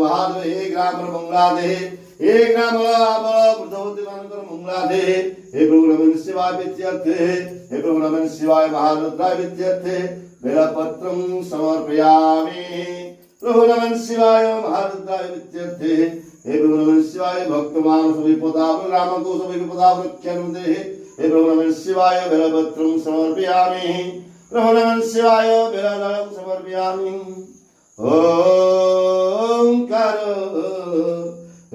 महादेव हे ग्राम मंगला दे हे ग्राम प्रथमकर मंगला दे हे प्रभु नमः शिवाय विद्यर्थे हे प्रभु नमः शिवाय महारुद्राय विद्यर्थे बेलपत्रं समर्पयामि प्रभु नमः शिवाय महारुद्राय विद्यर्थे हे प्रभु नमः शिवाय भक्तमान सविपदाव राम को सविपदाव रक्षनुदे हे प्रभु नमः शिवाय बेलपत्रं समर्पयामि प्रभु नमः शिवाय बेलदलं समर्पयामि ओंकार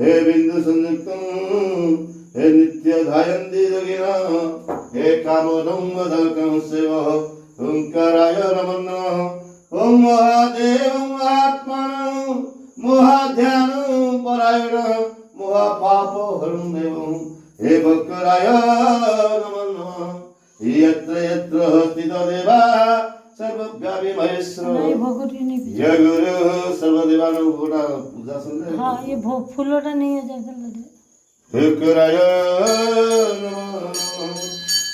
हे बिंदु संयुक्तम हे नित्य ध्यायन्ति योगिना हे कामोदं वदकं शिव ओंकाराय नमः ओम महादेव महात्मनो महाध्यान परायण महापाप हरं देवं हे भक्तराय नमः यत्र यत्र स्थितो देवा सर्वव्यापी महेश्वर ये गुरु सर्वदेवानो गोटा पूजा सुन रहे हाँ ये फूलोटा नहीं है जैसे हे कराय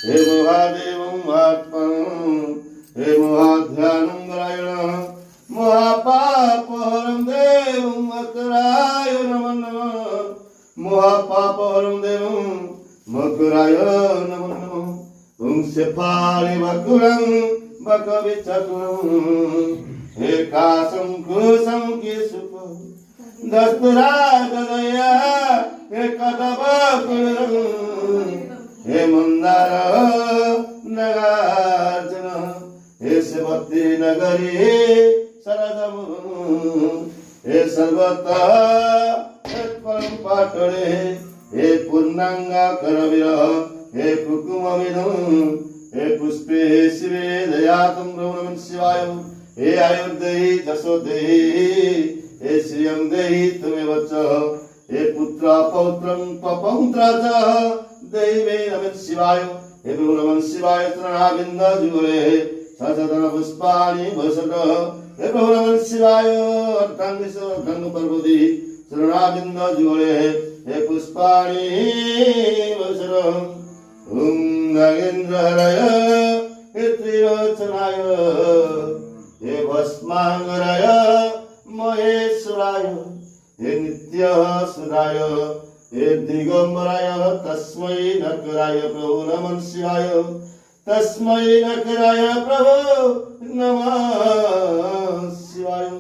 हे महादेव महात्मन हे महाध्यानं नारायण महापाप हरं देवं मकराय नमः महापाप हरं देवं मकराय नमः ओम सेफाले वकुरं बकविचकुरं हे कासं कुसं केशुप दस्तरा गदया हे कदबकुरं हे मंदार नगार्जुन हे सेवती नगरी सरदम हे सर्वता परम पाटळे हे पूर्णांगा करवीर हे कुकुमविदं हे पुष्पे शिवे दयातं प्रभु नमः शिवाय हे आयुर्देहि जसोदेहि हे श्रियं देहि त्वमेव च हे पुत्र पौत्रं पपौत्र च देहि मे नमः शिवाय हे प्रभु नमः शिवाय शरणाबिन्द जुगले ससदन पुष्पाणि वसत हे प्रभु नमः शिवाय अट्टांगिस गंग पर्वती शरणाबिन्द जुगले हे पुष्पाणि वसत ओम नागेन्द्रहराय हे त्रिलोचनाय हे भस्मांगराय महेश्वराय हे नित्यसुराय हे दिगंबराय तस्मै नकराय प्रभु नमः शिवाय तस्मै नकराय प्रभु नमः शिवाय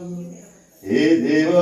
हे देव